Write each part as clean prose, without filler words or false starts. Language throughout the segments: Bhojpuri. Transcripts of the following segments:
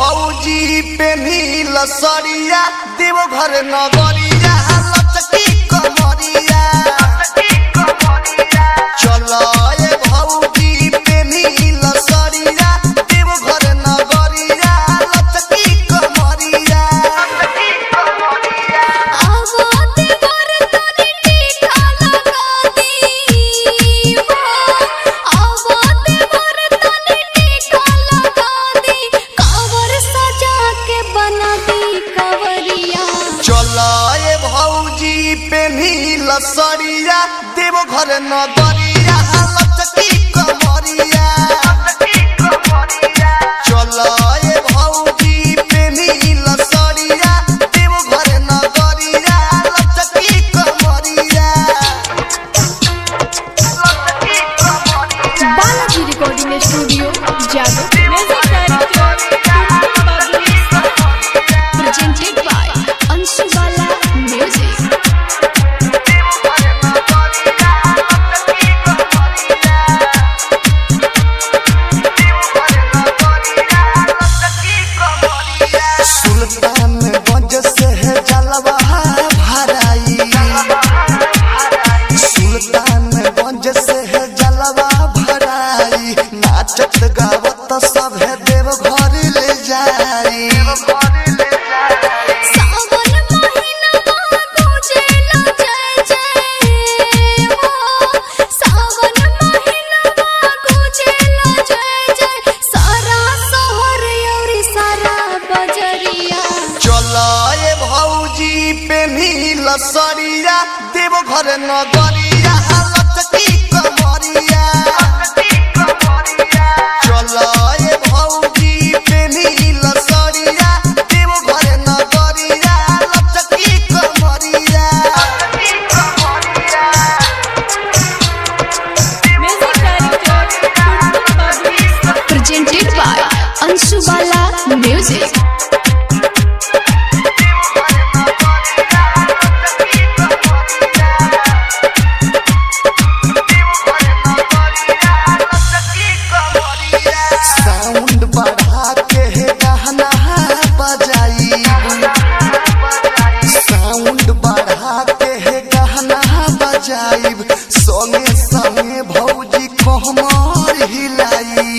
भौजी पेनी लसरिया देवघर नगरिया लचकी कमरिया चलो ये भौजी पेनी लसरिया देवघर नगरिया लचकी कमरिया पेनी लसरिया देवघर नगरिया लचकी कमरिया चलो ये भौजी पेनी लसरिया देवघर नगरिया लचकी कमरिया। बालाजी रिकॉर्डिंग स्टूडियो जादू presented by Anshu Bala Music। Sultanganj से है जलवा भराई सुल्तानगंज से है जलवा भराई नाचत गावत सब है देवघर ले जाई पेनी लसरिया देवघर नगरिया लचकी कमरिया चलो ये भौजी पेनी लसरिया देवघर नगरिया लचकी कमरिया। presented by Anshu Bala Music। Sound बढ़ा के गाना बजाई साउंड बढ़ा के गाना बजाई संगे संगे भौजी कोहमर हिलाई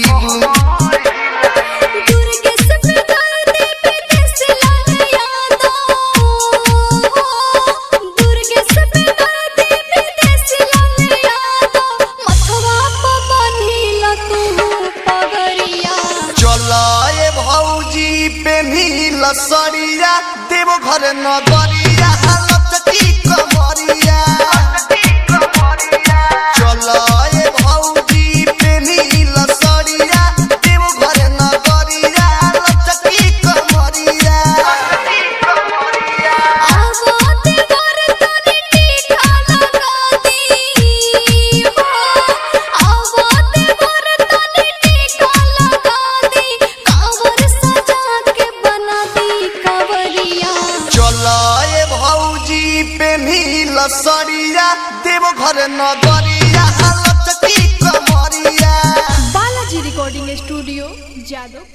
पेनी लसरिया देवघर नगरिया लचकी कमरिया चलो ये भौजी पेनी लसरिया देवघर नगरिया लचकी कमरिया। पेनी लसरिया देवघर नगरिया लचकी कमरिया। बालाजी रिकॉर्डिंग स्टूडियो जादू।